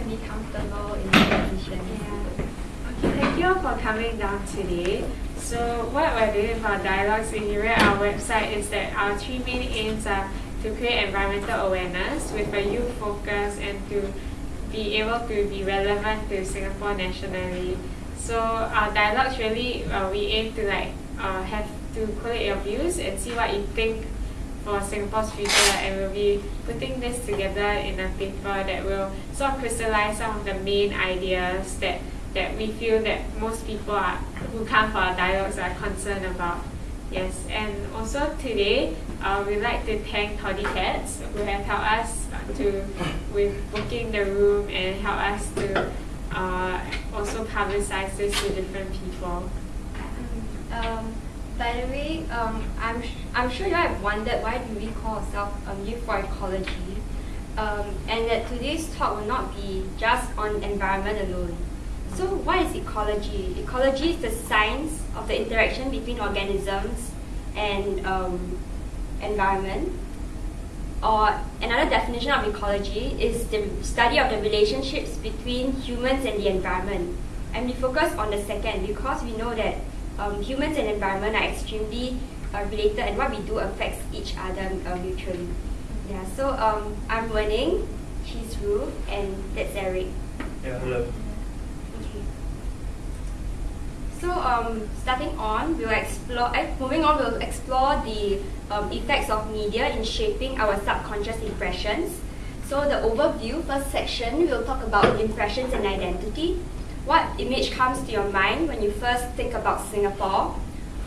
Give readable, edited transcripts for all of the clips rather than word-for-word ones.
be comfortable in the position. Yeah. Okay, thank you all for coming down today. So what we're doing for Dialogues, if you read our website, is that our three main aims are to create environmental awareness with a youth focus and to be able to be relevant to Singapore nationally. So our dialogues really, we aim to have to collate your views and see what you think for Singapore's future, and we'll be putting this together in a paper that will sort of crystallize some of the main ideas that we feel that most people who come for our dialogues are concerned about. Yes, and also today, we'd like to thank Toddy Cats who have helped us with booking the room and help us to also publicize this to different people. By the way, I'm sure you have wondered why do we call ourselves Youth for Ecology, and that today's talk will not be just on environment alone. So what is ecology? Ecology is the science of the interaction between organisms and environment. Or another definition of ecology is the study of the relationships between humans and the environment. And we focus on the second because we know that humans and environment are extremely related, and what we do affects each other mutually. Yeah. So I'm Wen-Ning, she's Ruth, and that's Eric. Yeah, hello. So moving on, we'll explore the effects of media in shaping our subconscious impressions. So the overview, first section, we'll talk about impressions and identity. What image comes to your mind when you first think about Singapore?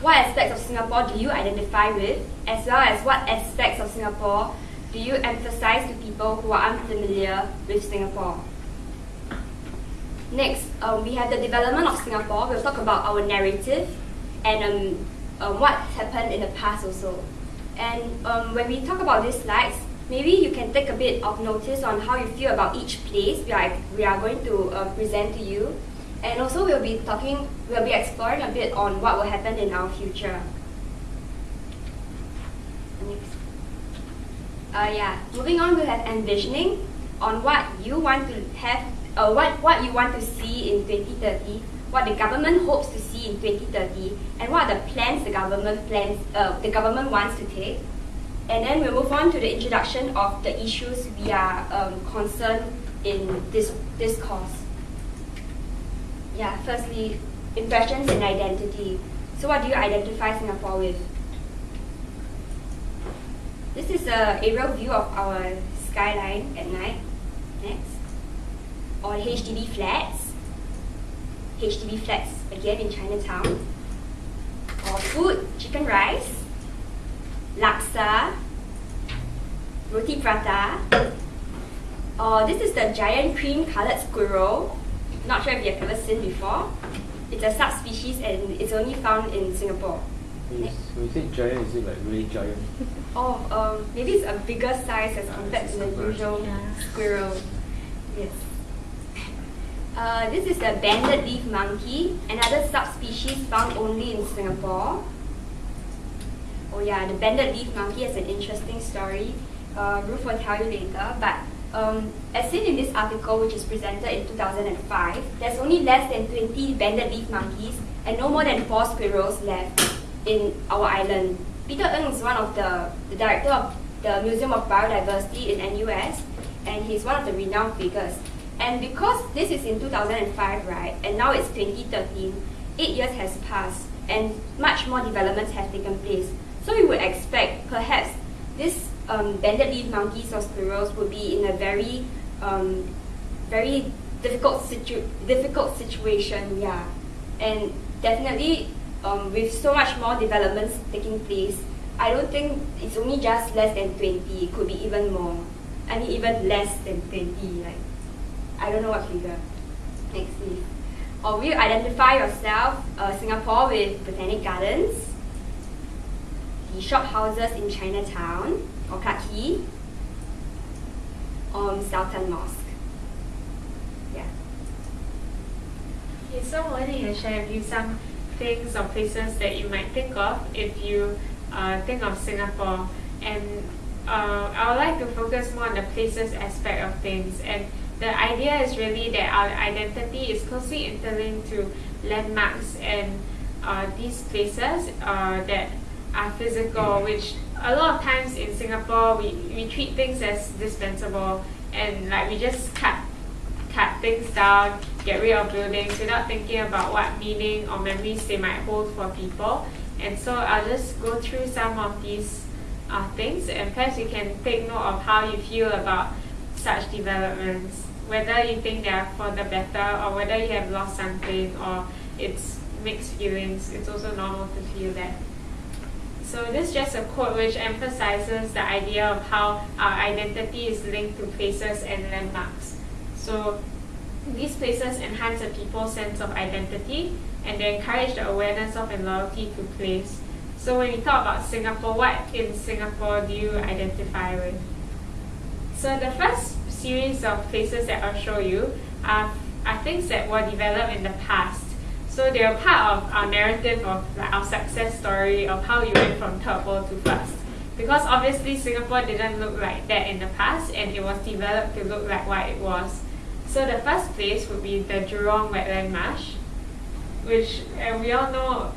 What aspects of Singapore do you identify with? As well as what aspects of Singapore do you emphasize to people who are unfamiliar with Singapore? Next, we have the development of Singapore. We'll talk about our narrative and what happened in the past also. And when we talk about these slides, maybe you can take a bit of notice on how you feel about each place we are going to present to you. And also we'll be exploring a bit on what will happen in our future. Next. Moving on, we'll have envisioning on what you want to have, what you want to see in 2030, what the government hopes to see in 2030, and what are the plans the government wants to take. And then we'll move on to the introduction of the issues we are concerned in this course. Firstly, impressions and identity. So what do you identify Singapore with? This is an aerial view of our skyline at night. Next. Or HDB flats. HDB flats, again in Chinatown. Or food, chicken rice, laksa, roti prata. Or this is the giant cream-colored squirrel. Not sure if you have ever seen before. It's a subspecies and it's only found in Singapore. Yes. When you say giant, is it like really giant? Maybe it's a bigger size as compared to the usual squirrel. Yes. This is the banded leaf monkey, another subspecies found only in Singapore. Oh yeah, the banded leaf monkey has an interesting story. Ruth will tell you later, but as seen in this article, which is presented in 2005, there's only less than 20 banded leaf monkeys and no more than 4 squirrels left in our island. Peter Ng is one of the director of the Museum of Biodiversity in NUS, and he's one of the renowned figures. And because this is in 2005, right, and now it's 2013, 8 years has passed, and much more developments have taken place. So we would expect perhaps this banded leaf monkeys or squirrels would be in a very, very difficult situation, and definitely with so much more developments taking place, I don't think it's only just less than 20. It could be even more. I mean, even less than 20. I don't know what figure. Next, please. Or will you identify yourself, Singapore, with Botanic Gardens, the shop houses in Chinatown, or Clarke Quay, or Sultan Mosque? Okay, so I want to share with you some things or places that you might think of if you think of Singapore. And I would like to focus more on the places aspect of things. And the idea is really that our identity is closely interlinked to landmarks and these places that are physical, which a lot of times in Singapore we treat things as dispensable, and like we just cut things down, get rid of buildings without thinking about what meaning or memories they might hold for people. And so I'll just go through some of these things, and perhaps you can take note of how you feel about such developments, whether you think they are for the better or whether you have lost something or it's mixed feelings. It's also normal to feel that. So this is just a quote which emphasizes the idea of how our identity is linked to places and landmarks. So these places enhance a people's sense of identity, and they encourage the awareness of and loyalty to place. So when we talk about Singapore, what in Singapore do you identify with? So the first series of places that I'll show you are things that were developed in the past. So they are part of our narrative of like our success story of how we went from third world to first. Because obviously Singapore didn't look like that in the past, and it was developed to look like what it was. So the first place would be the Jurong Wetland Marsh, which we all know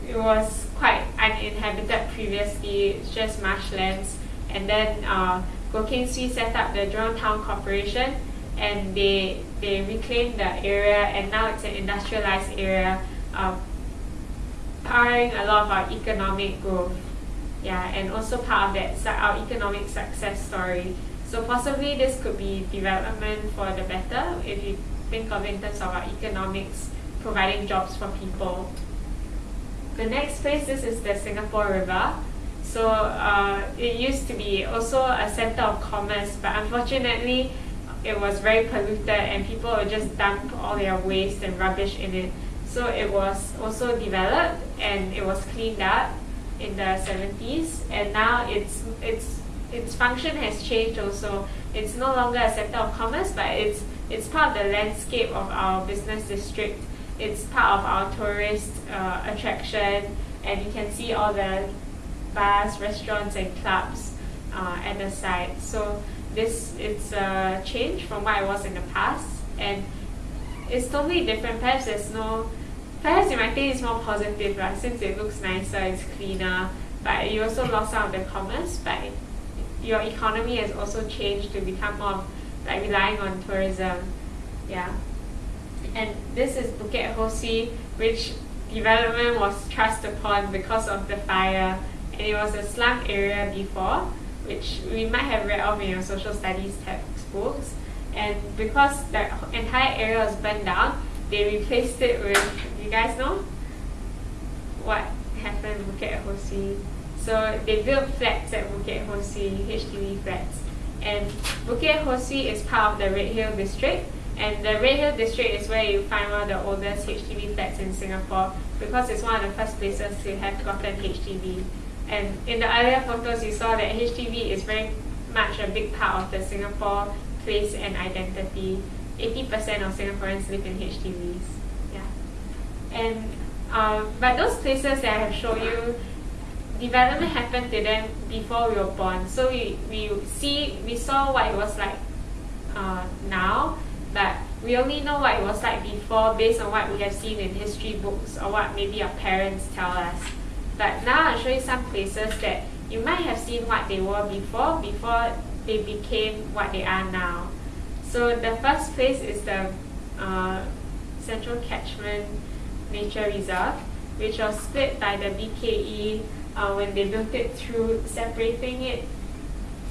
it was quite uninhabited previously. It's just marshlands. And then Goh Keng Swee set up the Jurong Town Corporation, and they reclaimed the area, and now it's an industrialized area, powering a lot of our economic growth. Yeah, and also part of that our economic success story. So possibly this could be development for the better if you think of it in terms of our economics providing jobs for people. The next place, this is the Singapore River. So it used to be also a center of commerce, but unfortunately it was very polluted and people would just dump all their waste and rubbish in it. So it was also developed and it was cleaned up in the 70s, and now its function has changed also. It's no longer a center of commerce, but it's part of the landscape of our business district. It's part of our tourist attraction, and you can see all the bars, restaurants and clubs at the side. So it's a change from what it was in the past, and it's totally different. Perhaps you might think it's more positive, right? Since it looks nicer, it's cleaner, but you also lost some of the commerce, but your economy has also changed to become more like relying on tourism. Yeah. And this is Bukit Ho Swee, which development was thrust upon because of the fire, and it was a slum area before, which we might have read of in your social studies textbooks. And because the entire area was burned down, they replaced it with, you guys know what happened in Bukit Ho Swee? So they built flats at Bukit Ho Swee, HDB flats. And Bukit Ho Swee is part of the Redhill district, and the Redhill district is where you find one of the oldest HDB flats in Singapore, because it's one of the first places to have gotten HDB. And in the earlier photos you saw that HDB is very much a big part of the Singapore place and identity. 80% of Singaporeans live in HDBs. Yeah. And but those places that I have shown you, development happened to them before we were born. So we saw what it was like now, but we only know what it was like before based on what we have seen in history books or what maybe our parents tell us. But now I'll show you some places that you might have seen what they were before they became what they are now. So the first place is the Central Catchment Nature Reserve, which was split by the BKE when they built it through separating it.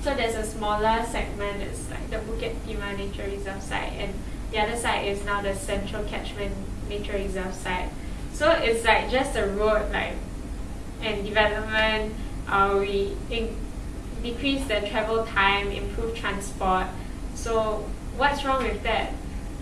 So there's a smaller segment, it's like the Bukit Timah Nature Reserve site, and the other side is now the Central Catchment Nature Reserve site. So it's like just a road and development. We decrease the travel time, improve transport. So what's wrong with that?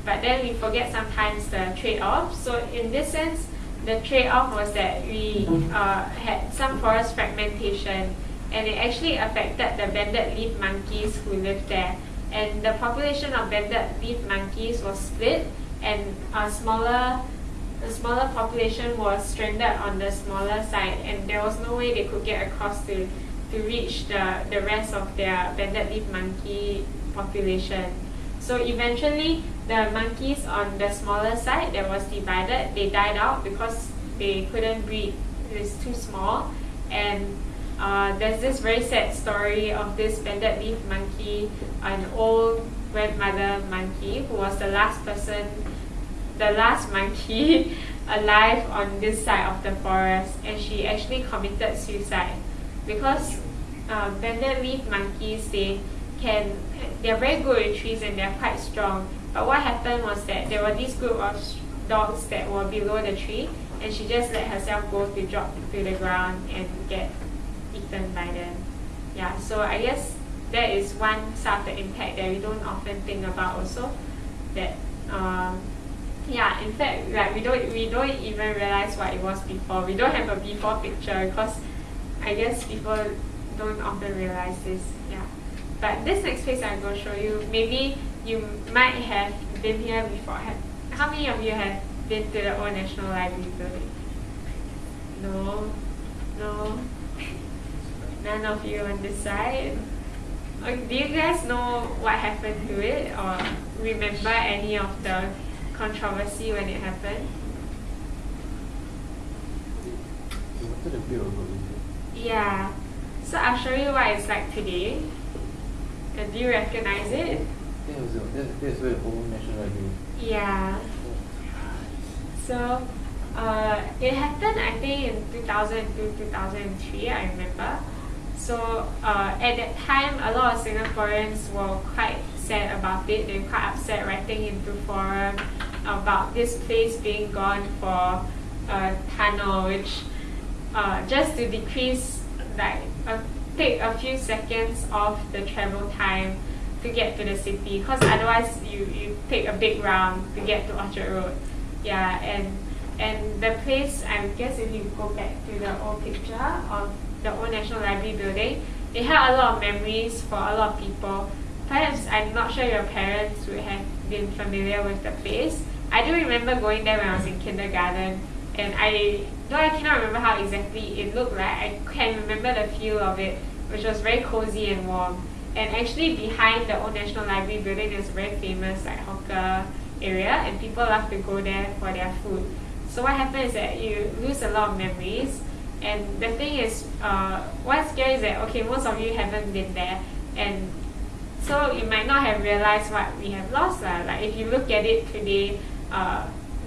But then we forget sometimes the trade-off. So in this sense, the trade-off was that we had some forest fragmentation, and it actually affected the banded leaf monkeys who lived there. And the population of banded leaf monkeys was split, and the smaller population was stranded on the smaller side, and there was no way they could get across to to reach the rest of their banded leaf monkey population. So eventually the monkeys on the smaller side that was divided, they died out because they couldn't breed. It's too small. And there's this very sad story of this banded leaf monkey, an old grandmother monkey who was the last monkey alive on this side of the forest, and she actually committed suicide because banded leaf monkeys, they're very good with trees and they're quite strong. But what happened was that there were this group of dogs that were below the tree, and she just let herself go to drop to the ground and get eaten by them. Yeah, so I guess that is one sort of the impact that we don't often think about also. That yeah, in fact, like we don't even realize what it was before. We don't have a before picture because I guess people don't often realize this. Yeah. But this next place I'm going to show you, maybe you might have been here before. How many of you have been to the Old National Library building? No? None of you on this side? Do you guys know what happened to it or remember any of the controversy when it happened? You wanted to build a road, is Yeah. So I'll show you what it's like today. And do you recognize it? it? That's where the Old National Library. Yeah. So it happened, I think, in 2002, 2003, I remember. So at that time, a lot of Singaporeans were quite sad about it. They were quite upset, writing into forum about this place being gone for a tunnel, which just to decrease, like, take a few seconds off the travel time to get to the city, because otherwise you take a big round to get to Orchard Road. Yeah, and the place, I guess if you go back to the old picture of the Old National Library building, it had a lot of memories for a lot of people. Perhaps, I'm not sure your parents would have been familiar with the place. I do remember going there when I was in kindergarten, and though I cannot remember how exactly it looked like, I can remember the feel of it, which was very cozy and warm. And actually behind the Old National Library building, there's a very famous like hawker area, and people love to go there for their food. So what happens is that you lose a lot of memories. And the thing is, what's scary is that, okay, most of you haven't been there, and so you might not have realized what we have lost. Like if you look at it today,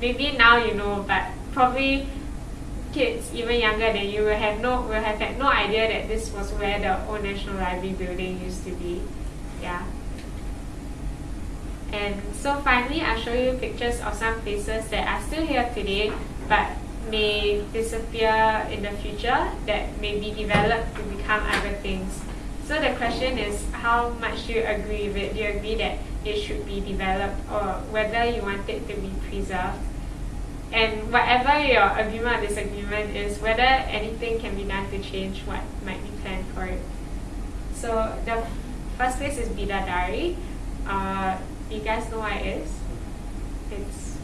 maybe now you know, but probably kids even younger than you will have had no idea that this was where the Old National Library building used to be. Yeah. And so finally, I'll show you pictures of some places that are still here today, but may disappear in the future, that may be developed to become other things. So the question is, how much do you agree with it? Do you agree that it should be developed, or whether you want it to be preserved? And whatever your agreement or disagreement is, whether anything can be done to change what might be planned for it. So the first place is Bidadari. You guys know what it is? It's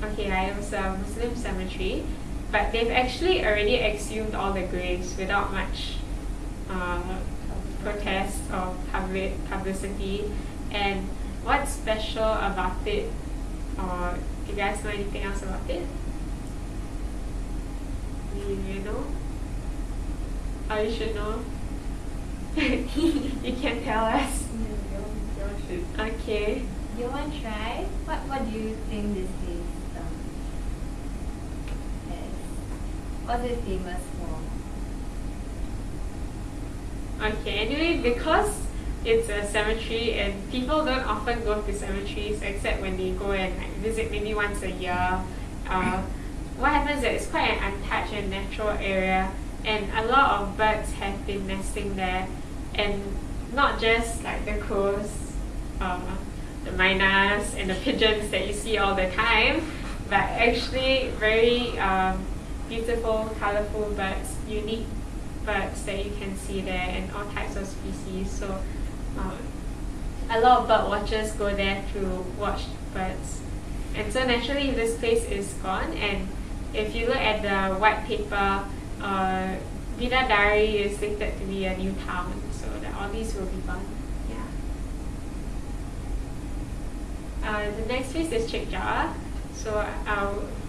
okay, it's a Muslim cemetery, but they've actually already exhumed all the graves without much protest or publicity. And what's special about it? Do you guys know anything else about it? You know? Or you should know? You can tell us. Okay. Do you want to try? What do you think this is? What's it famous for? Okay, anyway, because it's a cemetery and people don't often go to cemeteries except when they go and like, visit maybe once a year, what happens is that it's quite an untouched and natural area, and a lot of birds have been nesting there, and not just like the crows, the mynas and the pigeons that you see all the time, but actually very beautiful, colorful birds, unique birds that you can see there, and all types of species. So a lot of bird watchers go there to watch birds. And so naturally this place is gone, and if you look at the white paper, Bidadari is slated to be a new town, so that all these will be gone. Yeah. The next place is Chek Jawa. So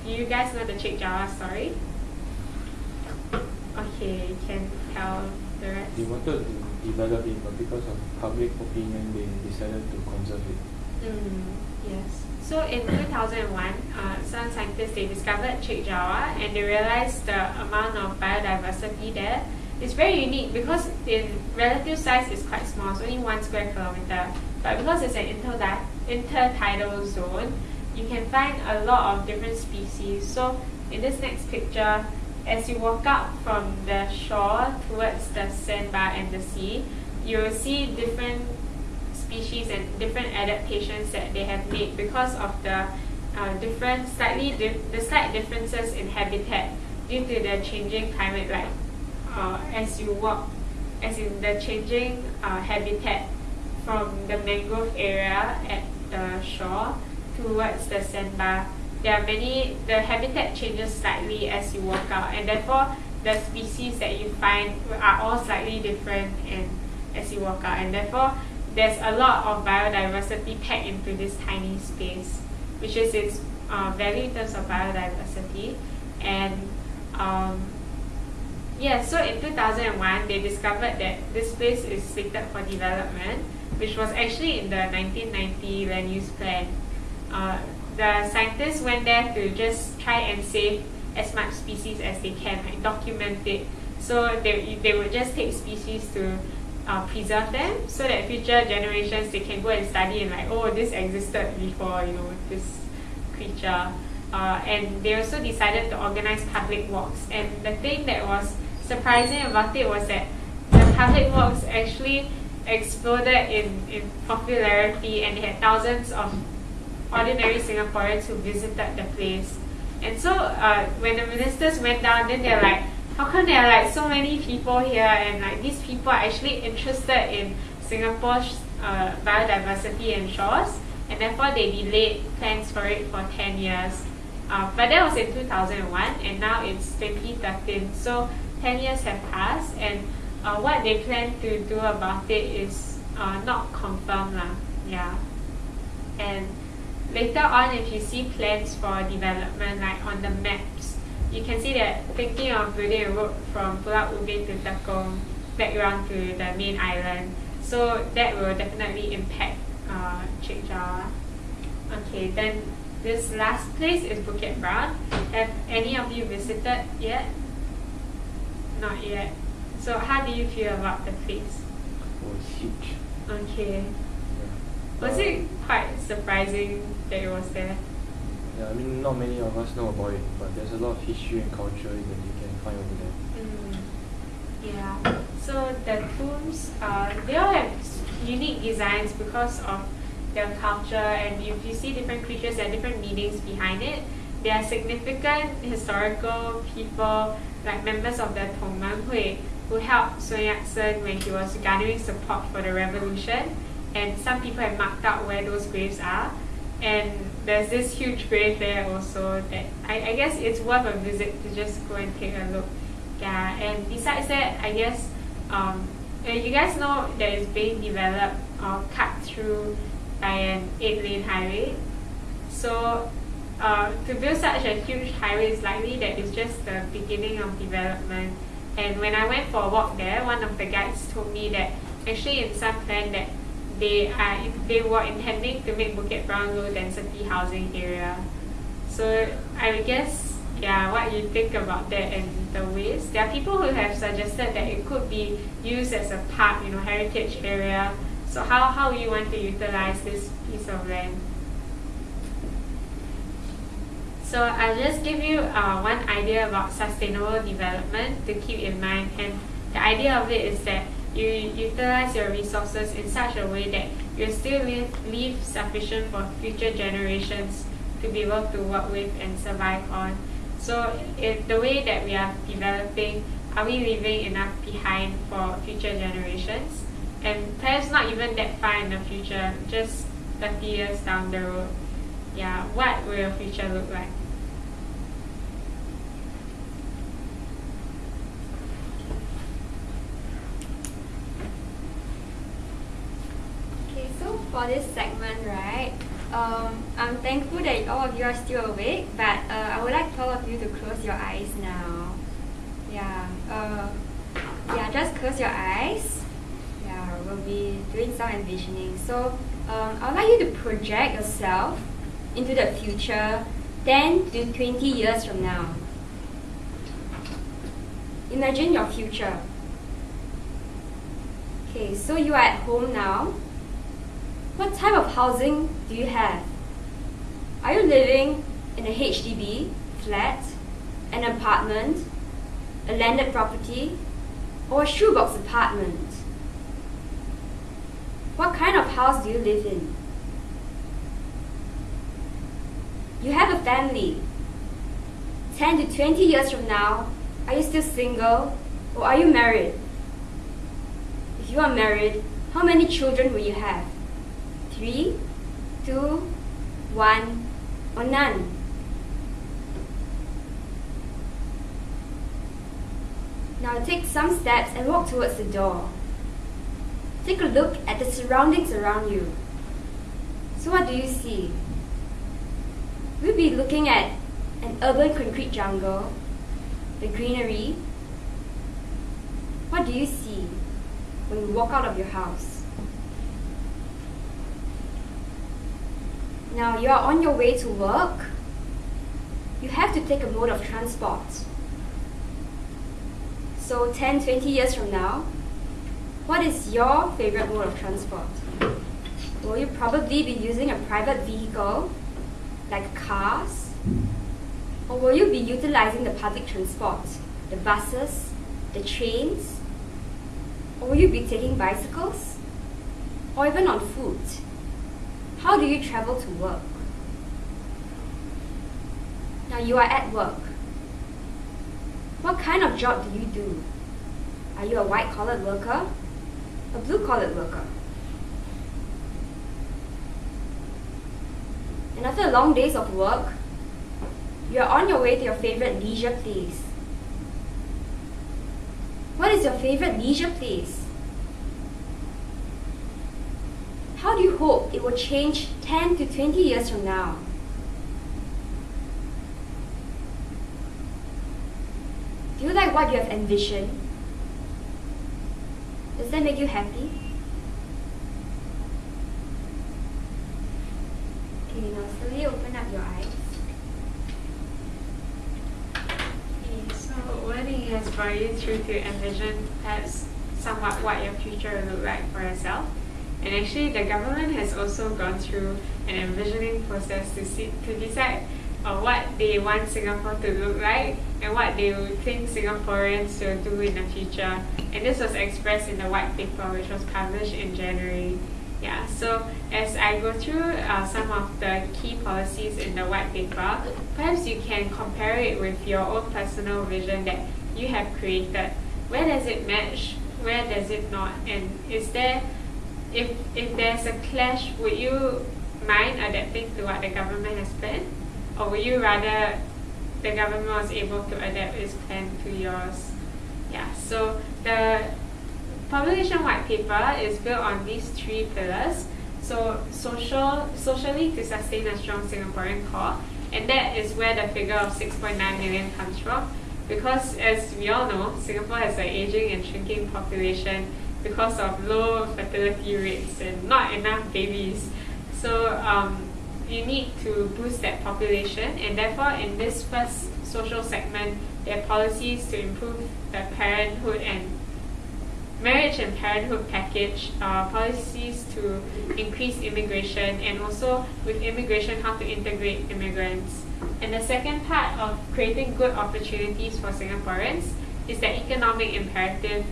do you guys know the Chek Jawa story? Okay, you can tell the rest. They wanted to develop it, but because of public opinion, they decided to conserve it. Yes. So in 2001, some scientists, they discovered Chek Jawa, and they realized the amount of biodiversity there is very unique because in relative size is quite small, it's only 1 square kilometer. But because it's an intertidal zone, you can find a lot of different species. So in this next picture, as you walk out from the shore towards the sandbar and the sea, you will see different species and different adaptations that they have made because of the slight differences in habitat due to the changing climate, like as you walk, as in the changing habitat from the mangrove area at the shore towards the sandbar. The habitat changes slightly as you walk out, and therefore the species that you find are all slightly different and as you walk out, and therefore there's a lot of biodiversity packed into this tiny space, which is its value in terms of biodiversity. And so in 2001 they discovered that this place is slated for development, which was actually in the 1990 land use plan. The scientists went there to just try and save as much species as they can, like document it. So they would just take species to preserve them, so that future generations, they can go and study and like, oh, this existed before, this creature. And they also decided to organize public walks. And the thing that was surprising about it was that the public walks actually exploded in popularity, and they had thousands of ordinary Singaporeans who visited the place. And so when the ministers went down, then they're like, how come there are like so many people here, and like these people are actually interested in Singapore's biodiversity and shores, and therefore they delayed plans for it for 10 years. But that was in 2001, and now it's 2013, so 10 years have passed, and what they plan to do about it is not confirmed lah. Yeah. And later on, if you see plans for development, like on the maps, you can see that thinking of building a road from Pulau Ubin to Tekong back around to the main island. So that will definitely impact Chek Jawa. Okay, then this last place is Bukit Brown. Have any of you visited yet? Not yet. So how do you feel about the place? Oh, it's huge. Okay. Yeah. Was it quite surprising that it was there? Yeah, I mean, not many of us know about it, but there's a lot of history and culture that you can find over there. Yeah. So the tombs, they all have unique designs because of their culture, and if you see different creatures, there are different meanings behind it. There are significant historical people, like members of the Tongman Hui, who helped Sun Yat-sen when he was garnering support for the revolution, and some people have marked out where those graves are. And there's this huge grave there also that I guess it's worth a visit to just go and take a look. Yeah, and besides that, I guess you guys know that it's being developed or cut through by an 8-lane highway. So to build such a huge highway, it's likely that it's just the beginning of development. And when I went for a walk there, one of the guides told me that actually in some plan that they were intending to make Bukit Brown low density housing area. So I guess, yeah, what you think about that and the ways. There are people who have suggested that it could be used as a park, heritage area. So how you want to utilize this piece of land? So I'll just give you one idea about sustainable development to keep in mind. And the idea of it is that you utilize your resources in such a way that you still leave sufficient for future generations to be able to work with and survive on. So the way that we are developing, are we leaving enough behind for future generations? And perhaps not even that far in the future, just 30 years down the road. Yeah, what will your future look like? for this segment, right, I'm thankful that all of you are still awake, but I would like all of you to close your eyes now. Yeah, just close your eyes. Yeah, we'll be doing some envisioning. So I would like you to project yourself into the future 10 to 20 years from now. Imagine your future. Okay, so you are at home now. What type of housing do you have? Are you living in a HDB, flat, an apartment, a landed property, or a shoebox apartment? What kind of house do you live in? You have a family. 10 to 20 years from now, are you still single or are you married? If you are married, how many children will you have? 3, 2, 1, or none? Now take some steps and walk towards the door. Take a look at the surroundings around you. So what do you see? We'll be looking at an urban concrete jungle, the greenery. What do you see when you walk out of your house? Now you are on your way to work. You have to take a mode of transport. So 10, 20 years from now, what is your favorite mode of transport? Will you probably be using a private vehicle, like cars? Or will you be utilizing the public transport, the buses, the trains? Or will you be taking bicycles? Or even on foot? How do you travel to work? Now you are at work. What kind of job do you do? Are you a white-collar worker? A blue-collar worker? And after long days of work, you are on your way to your favorite leisure place. What is your favorite leisure place? How do you hope it will change 10 to 20 years from now? Do you like what you have envisioned? Does that make you happy? Okay, now slowly open up your eyes. Okay, so learning has brought you through to envision perhaps somewhat what your future will look like for yourself. And actually the government has also gone through an envisioning process to decide what they want Singapore to look like and what they would think Singaporeans will do in the future. And this was expressed in the white paper which was published in January. Yeah, so as I go through some of the key policies in the white paper, perhaps you can compare it with your own personal vision that you have created. Where does it match? Where does it not? And is there, if there's a clash, would you mind adapting to what the government has planned? Or would you rather the government was able to adapt its plan to yours? Yeah, so the population white paper is built on these 3 pillars. So socially to sustain a strong Singaporean core, and that is where the figure of 6.9 million comes from, because as we all know, Singapore has an aging and shrinking population because of low fertility rates and not enough babies. So you need to boost that population, and therefore in this first social segment, there are policies to improve the parenthood and marriage and parenthood package, policies to increase immigration, and also with immigration how to integrate immigrants. And the second part of creating good opportunities for Singaporeans is the economic imperative.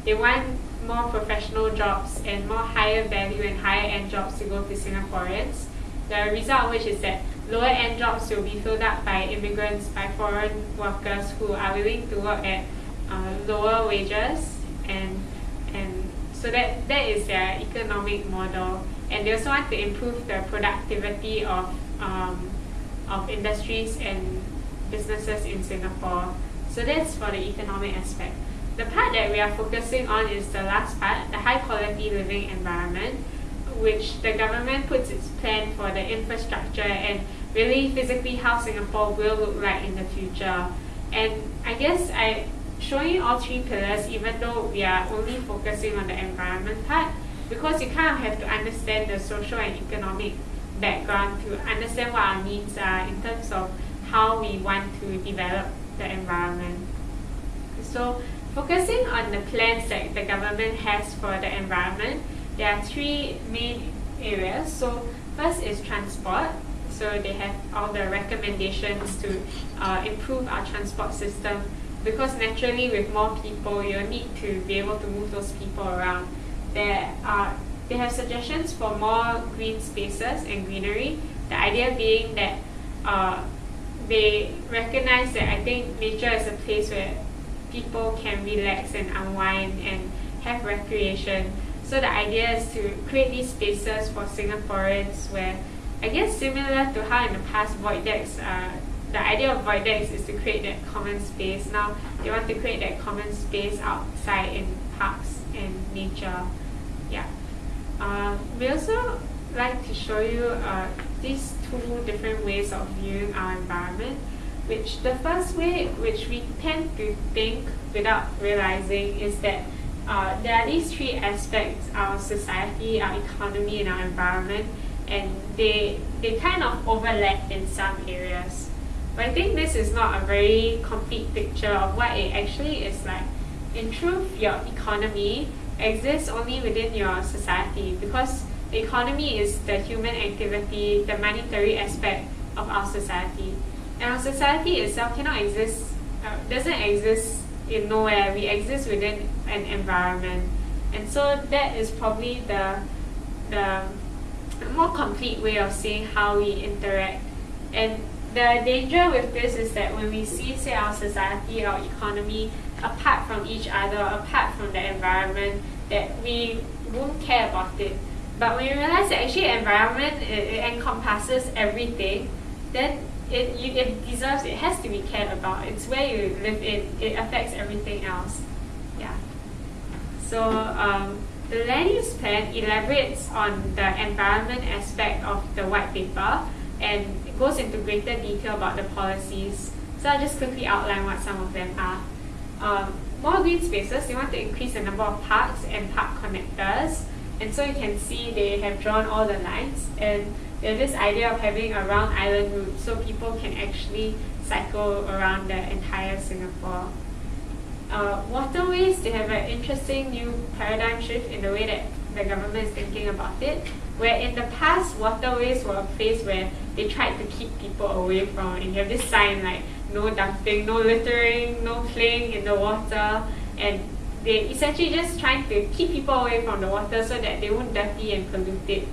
They want more professional jobs and more higher value and higher end jobs to go to Singaporeans. The result of which is that lower end jobs will be filled up by immigrants, by foreign workers who are willing to work at lower wages, and so that is their economic model. And they also want to improve the productivity of industries and businesses in Singapore. So that's for the economic aspect. The part that we are focusing on is the last part, the high quality living environment. which the government puts its plan for the infrastructure and really physically how Singapore will look like in the future. And I guess showing you all three pillars, even though we are only focusing on the environment part, because you kind of have to understand the social and economic background to understand what our needs are in terms of how we want to develop the environment. So focusing on the plans that the government has for the environment, there are three main areas. So first is transport. So they have all the recommendations to improve our transport system, because naturally with more people, you'll need to be able to move those people around. They have suggestions for more green spaces and greenery. The idea being that they recognize that I think nature is a place where people can relax and unwind and have recreation. So the idea is to create these spaces for Singaporeans where, I guess similar to how in the past void decks, the idea of void decks is to create that common space. Now they want to create that common space outside in parks and nature. Yeah. We also like to show you these two different ways of viewing our environment, which the first way, which we tend to think without realizing, is that there are these three aspects: our society, our economy, and our environment, and they kind of overlap in some areas. But I think this is not a very complete picture of what it actually is like. In truth, your economy exists only within your society, because the economy is the human activity, the monetary aspect of our society. And our society itself cannot exist, doesn't exist in nowhere. We exist within an environment. And so that is probably the more complete way of seeing how we interact. And the danger with this is that when we see, say, our society, our economy apart from each other, apart from the environment, that we won't care about it. But when you realize that actually environment it encompasses everything, then it has to be cared about. It's where you live in. It affects everything else. Yeah. So the land use plan elaborates on the environment aspect of the white paper and it goes into greater detail about the policies. So I'll just quickly outline what some of them are. More green spaces, they want to increase the number of parks and park connectors. And so you can see they have drawn all the lines, and there's this idea of having a round island route so people can actually cycle around the entire Singapore. Waterways, they have an interesting new paradigm shift in the way that the government is thinking about it, where in the past waterways were a place where they tried to keep people away from, and you have this sign like no dumping, no littering, no playing in the water, and they essentially just trying to keep people away from the water so that they won't dirty and pollute it.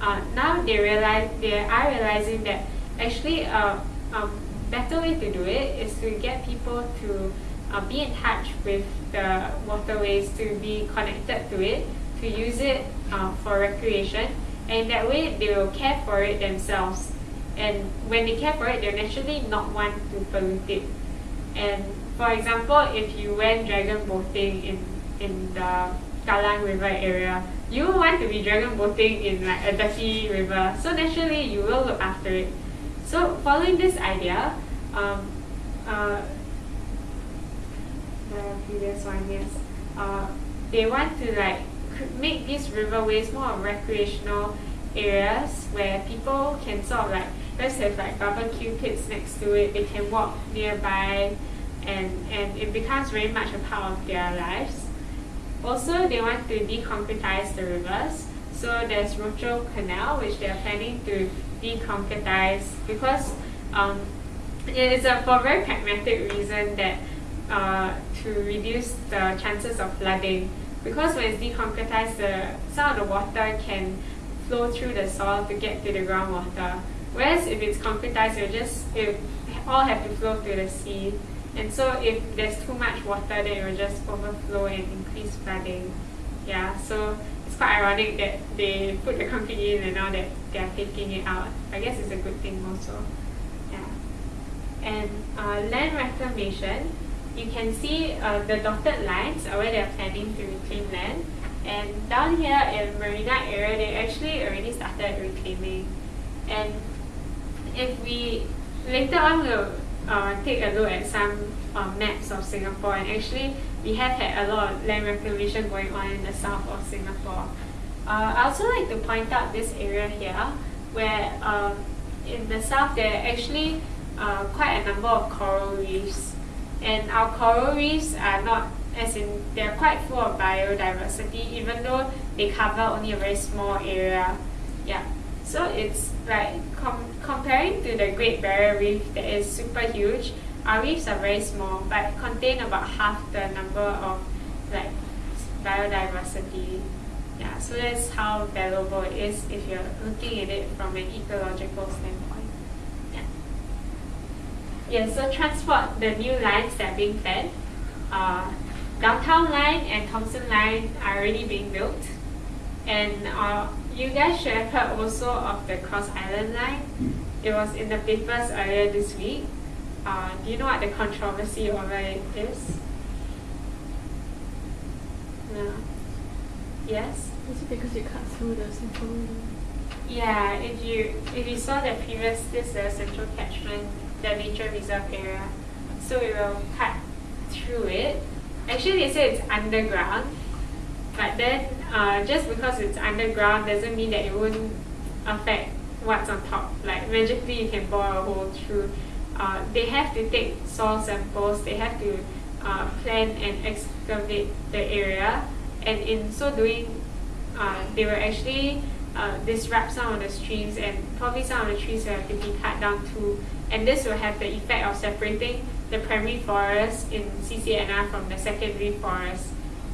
Now they are realizing that actually a better way to do it is to get people to be in touch with the waterways, to be connected to it, to use it for recreation, and that way they will care for it themselves. And when they care for it, they'll naturally not want to pollute it. And for example, if you went dragon boating in the Kallang River area, you will want to be dragon boating in like a dirty river. So naturally, you will look after it. So following this idea, the previous one, yes, they want to like make these riverways more of recreational areas where people can sort of like, let's have like barbecue pits next to it, they can walk nearby, and it becomes very much a part of their lives. Also, they want to deconcretize the rivers. So there's Rochor Canal, which they are planning to deconcretize because it is for a very pragmatic reason that to reduce the chances of flooding. Because when it's deconcretized, some of the water can flow through the soil to get to the groundwater. Whereas if it's concretized, it all have to flow to the sea. And so if there's too much water, then it will just overflow and increase flooding. Yeah, so it's quite ironic that they put the concrete in and now that they are taking it out. I guess it's a good thing also. Yeah. And land reclamation, you can see the dotted lines are where they are planning to reclaim land. And down here in Marina area, they actually already started reclaiming. And if we later on will take a look at some maps of Singapore, and actually we have had a lot of land reclamation going on in the south of Singapore. I also like to point out this area here, where in the south there are actually quite a number of coral reefs, and our coral reefs are not, as in they're quite full of biodiversity, even though they cover only a very small area. Yeah, so it's like comparing to the Great Barrier Reef that is super huge, our reefs are very small but contain about half the number of like biodiversity. Yeah, so that's how valuable it is if you're looking at it from an ecological standpoint. Yeah. Yeah, so transport, the new lines that are being planned. Downtown Line and Thomson Line are already being built. And you guys should have heard also of the Cross Island Line. It was in the papers earlier this week. Do you know what the controversy over it is? No. Yes? Is it because you cut through the central? Yeah, if you saw the previous, this is the central catchment, the nature reserve area. So it will cut through it. Actually, they say it's underground, but then just because it's underground doesn't mean that it wouldn't affect what's on top. Like magically you can bore a hole through. They have to take soil samples, they have to plan and excavate the area, and in so doing they will actually disrupt some of the streams, and probably some of the trees will have to be cut down too, and this will have the effect of separating the primary forest in CCNR from the secondary forest.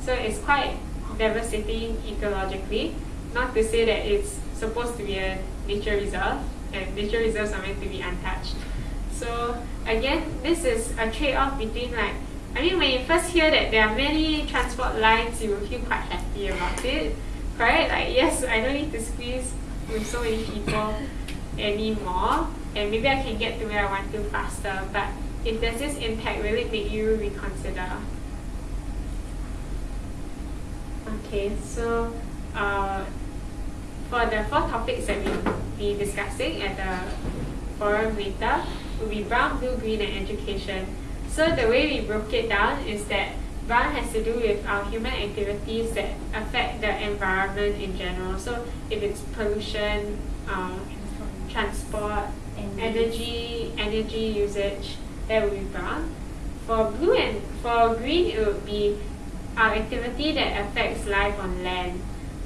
So it's quite devastating ecologically, not to say that it's supposed to be a nature reserve, and nature reserves are meant to be untouched. So again, this is a trade-off between like, I mean, when you first hear that there are many transport lines, you will feel quite happy about it, right? Like, yes, I don't need to squeeze with so many people anymore, and maybe I can get to where I want to faster, but if there's this impact, will it make you reconsider? Okay, so for the 4 topics that we'll be discussing at the forum later will be brown, blue, green, and education. So the way we broke it down is that brown has to do with our human activities that affect the environment in general. So if it's pollution, transport, energy usage, that would be brown. For blue and for green, it would be our activity that affects life on land.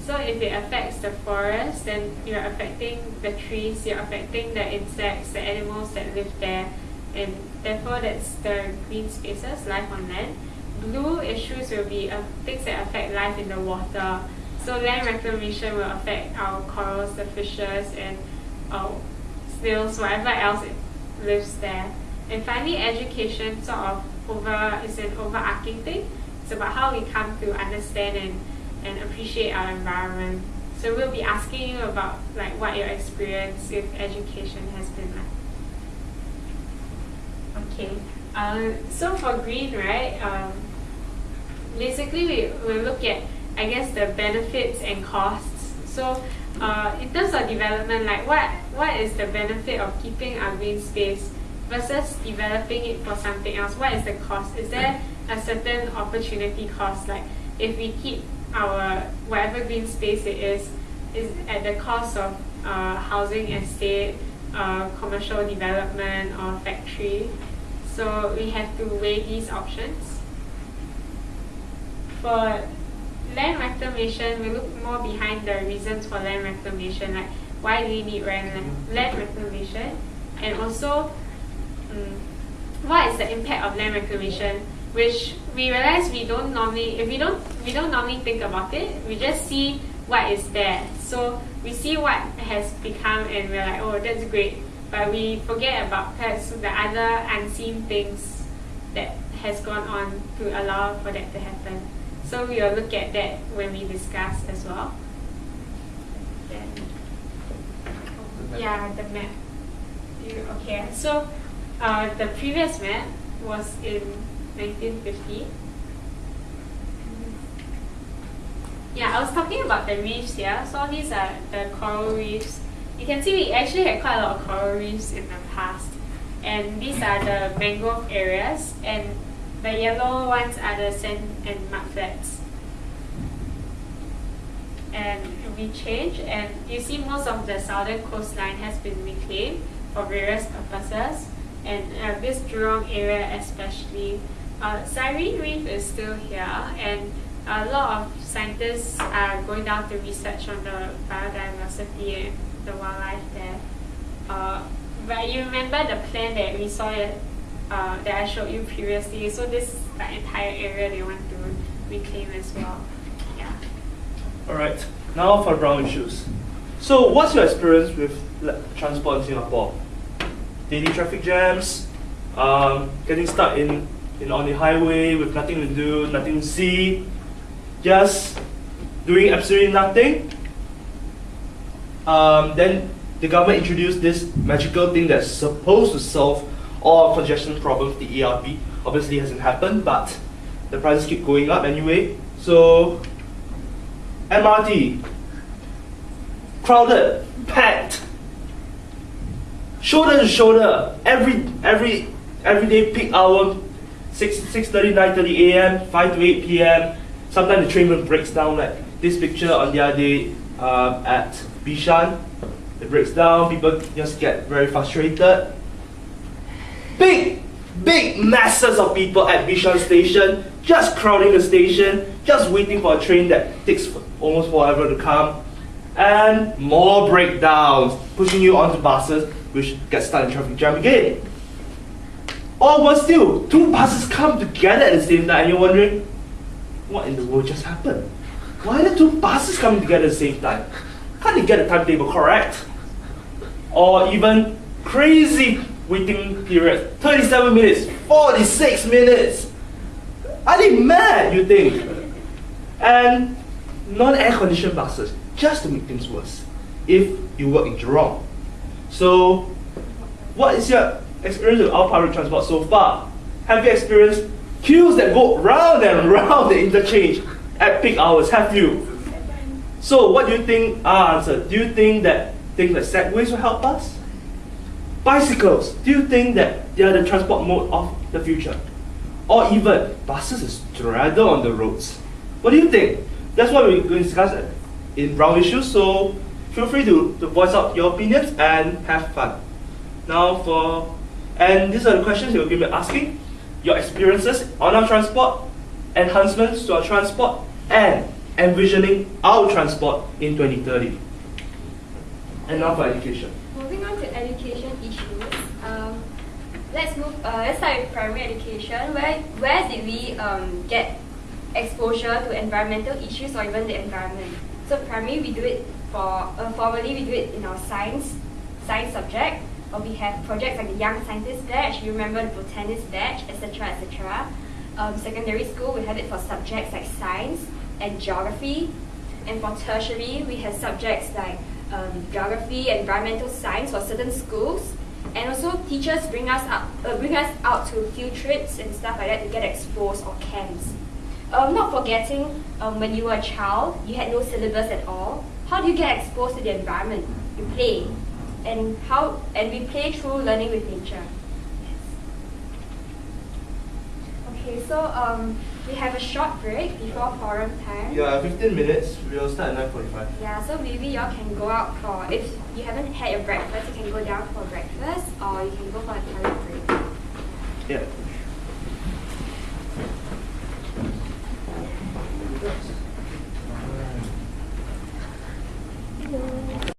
So if it affects the forest, then you're affecting the trees, you're affecting the insects, the animals that live there, and therefore that's the green spaces, life on land. Blue issues will be things that affect life in the water. So land reclamation will affect our corals, the fishes, and snails, whatever else it lives there. And finally, education is an overarching thing. It's about how we come to understand and appreciate our environment. So we'll be asking you about like what your experience with education has been like. Okay. So for green, right? Basically, we will look at, I guess, the benefits and costs. So in terms of development, like what is the benefit of keeping our green space versus developing it for something else? What is the cost? Is there a certain opportunity cost? Like if we keep our whatever green space it is at the cost of housing estate, commercial development, or factory. So we have to weigh these options. For land reclamation, we look more behind the reasons for land reclamation, like why do we need land reclamation, and also what is the impact of land reclamation, which we realize we don't normally think about it. We just see what is there. So we see what has become and we're like, oh, that's great, but we forget about perhaps the other unseen things that has gone on to allow for that to happen. So we will look at that when we discuss as well. Then, yeah, the map. Okay, so the previous map was in 1950. Yeah, I was talking about the reefs here. So these are the coral reefs. You can see we actually had quite a lot of coral reefs in the past. And these are the mangrove areas, and the yellow ones are the sand and mud flats. And we change, and you see most of the southern coastline has been reclaimed for various purposes. And this Jurong area especially, Cyrene Reef is still here, and a lot of scientists are going down to research on the biodiversity and the wildlife there. But you remember the plan that we saw that I showed you previously, so this entire area they want to reclaim as well. Yeah. Alright, now for brown issues. So what's your experience with transport in Singapore? Daily traffic jams, getting stuck on the highway with nothing to do, nothing to see, just doing absolutely nothing. Then the government introduced this magical thing that's supposed to solve all congestion problems, the ERP. Obviously it hasn't happened, but the prices keep going up anyway. So MRT, crowded, packed, shoulder to shoulder, every day peak hour, 6:30, 9:30 a.m., 5 to 8 p.m. Sometimes the train even breaks down, like this picture on the other day at Bishan. It breaks down, people just get very frustrated. Big masses of people at Bishan station, just crowding the station, just waiting for a train that takes almost forever to come. And more breakdowns, pushing you onto buses, which get stuck in traffic jam again. Or worse still, two buses come together at the same time and you're wondering, what in the world just happened? Why are the two buses coming together at the same time? Can't they get the timetable correct? Or even crazy waiting period, 37 minutes, 46 minutes. Are they mad, you think? And non-air conditioned buses, just to make things worse, if you work in Jurong. So, what is your experience with our public transport so far? Have you experienced queues that go round and round the interchange at peak hours? Have you? So, what do you think? Answer. Do you think that things like segways will help us? Bicycles, do you think that they are the transport mode of the future? Or even buses is straddle on the roads? What do you think? That's what we're going to discuss in round issues, so feel free to voice out your opinions and have fun. And these are the questions you're going to be asking. Your experiences on our transport, enhancements to our transport, and envisioning our transport in 2030. And now for education. Moving on to education issues, let's start with primary education. Where did we get exposure to environmental issues or even the environment? So primary, we do it formally we do it in our science subject, or we have projects like the Young Scientist Batch, you remember the Botanist Batch, etc. etc. Secondary school, we have it for subjects like science and geography, and for tertiary, we have subjects like geography and environmental science for certain schools, and also teachers bring us out to field trips and stuff like that to get exposed, or camps. Not forgetting, when you were a child, you had no syllabus at all. How do you get exposed to the environment? You play, and we play through learning with nature. Okay, so we have a short break before forum time. Yeah, 15 minutes. We'll start at 9:45. Yeah, so maybe y'all can go out for, if you haven't had your breakfast, you can go down for breakfast, or you can go for a toilet break. Yeah.